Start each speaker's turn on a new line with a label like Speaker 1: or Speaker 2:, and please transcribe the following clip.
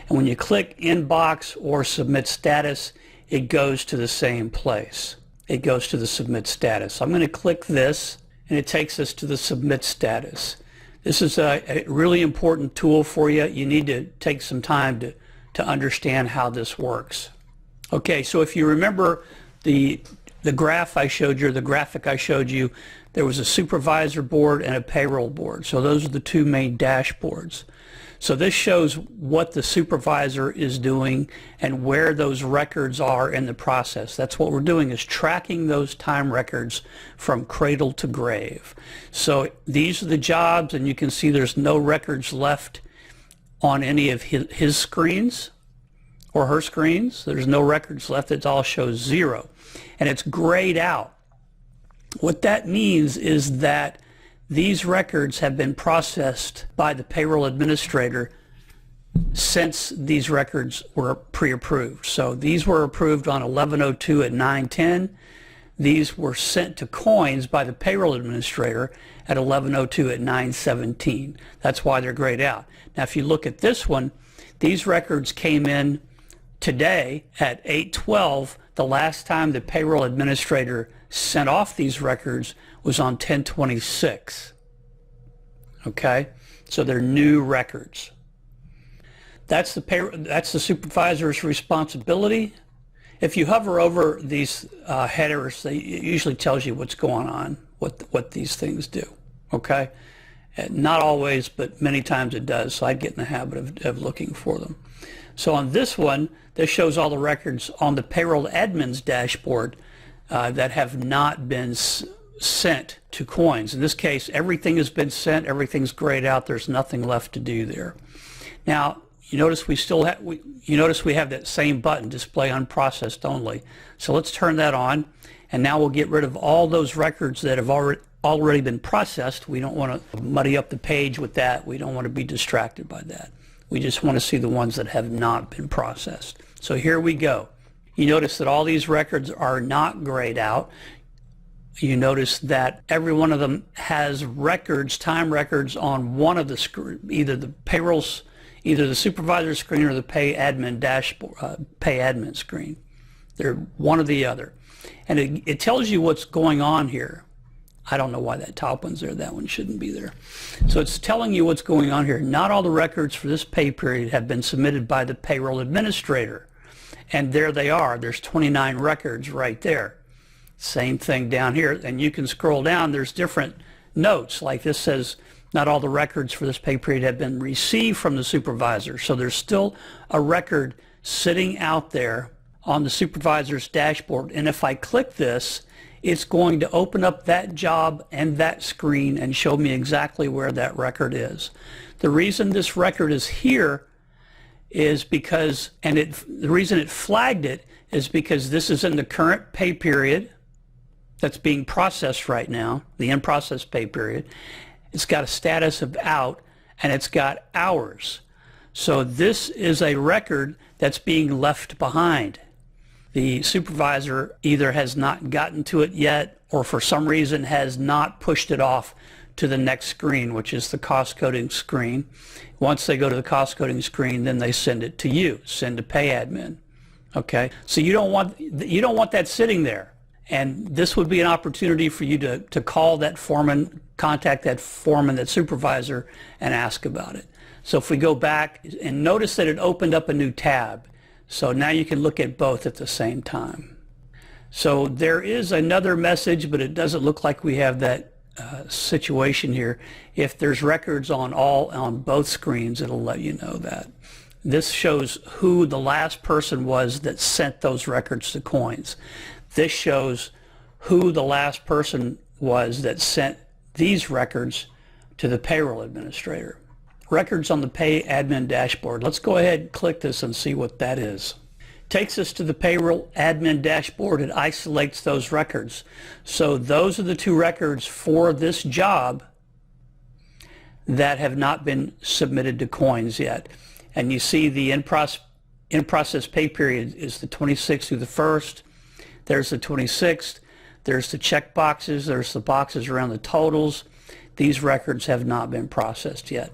Speaker 1: And when you click inbox or submit status, it goes to the same place. It goes to the submit status. So I'm going to click this, and it takes us to the submit status. This is a really important tool for you. You need to take some time to understand how this works. Okay, so if you remember the graph I showed you, or the graphic I showed you, there was a supervisor board and a payroll board. So those are the two main dashboards. So this shows what the supervisor is doing and where those records are in the process. That's what we're doing, is tracking those time records from cradle to grave. So these are the jobs, and you can see there's no records left on any of his screens or her screens. There's no records left. It all shows 0. And it's grayed out. What that means is that these records have been processed by the payroll administrator since these records were pre-approved. So these were approved on 11/02 at 9:10. These were sent to coins by the payroll administrator at 11:02 at 9:17. That's why they're grayed out. Now if you look at this one, these records came in today at 8:12. The last time the payroll administrator sent off these records was on 10/26. Okay, so they're new records. That's the supervisor's responsibility. If you hover over these headers, it usually tells you what's going on, what these things do. Okay, and not always, but many times it does. So I'd get in the habit of looking for them. So on this one, this shows all the records on the payroll admin's dashboard that have not been sent to coins. In this case, everything has been sent, everything's grayed out, there's nothing left to do there. Now, you notice we have that same button, display unprocessed only. So let's turn that on, and now we'll get rid of all those records that have already been processed. We don't want to muddy up the page with that. We don't want to be distracted by that. We just want to see the ones that have not been processed. So here we go. You notice that all these records are not grayed out. You notice that every one of them has records, time records, on one of the either the supervisor screen or the pay admin dashboard, pay admin screen. They're one or the other, and it tells you what's going on here. I don't know why that top one's there. That one shouldn't be there. So it's telling you what's going on here. Not all the records for this pay period have been submitted by the payroll administrator, and there they are. There's 29 records right there. Same thing down here, and you can scroll down. There's different notes, like this says not all the records for this pay period have been received from the supervisor. So there's still a record sitting out there on the supervisor's dashboard, and if I click this, it's going to open up that job and that screen and show me exactly where that record is. The reason this record is here is because, the reason it flagged it is because this is in the current pay period that's being processed right now, the in-process pay period. It's got a status of out, and it's got hours. So this is a record that's being left behind. The supervisor either has not gotten to it yet, or for some reason has not pushed it off to the next screen, which is the cost coding screen. Once they go to the cost coding screen, then they send it to you, send to pay admin. Okay, so you don't want that sitting there. And this would be an opportunity for you to call that foreman, contact that foreman, that supervisor, and ask about it. So if we go back and notice that it opened up a new tab. So now you can look at both at the same time. So there is another message, but it doesn't look like we have that situation here. If there's records on both screens, it'll let you know that. This shows who the last person was that sent those records to coins. This shows who the last person was that sent these records to the payroll administrator. Records on the pay admin dashboard. Let's go ahead and click this and see what that is. Takes us to the payroll admin dashboard. It isolates those records. So those are the two records for this job that have not been submitted to coins yet. And you see the in-process pay period is the 26th through the 1st. There's the 26th. There's the check boxes. There's the boxes around the totals. These records have not been processed yet.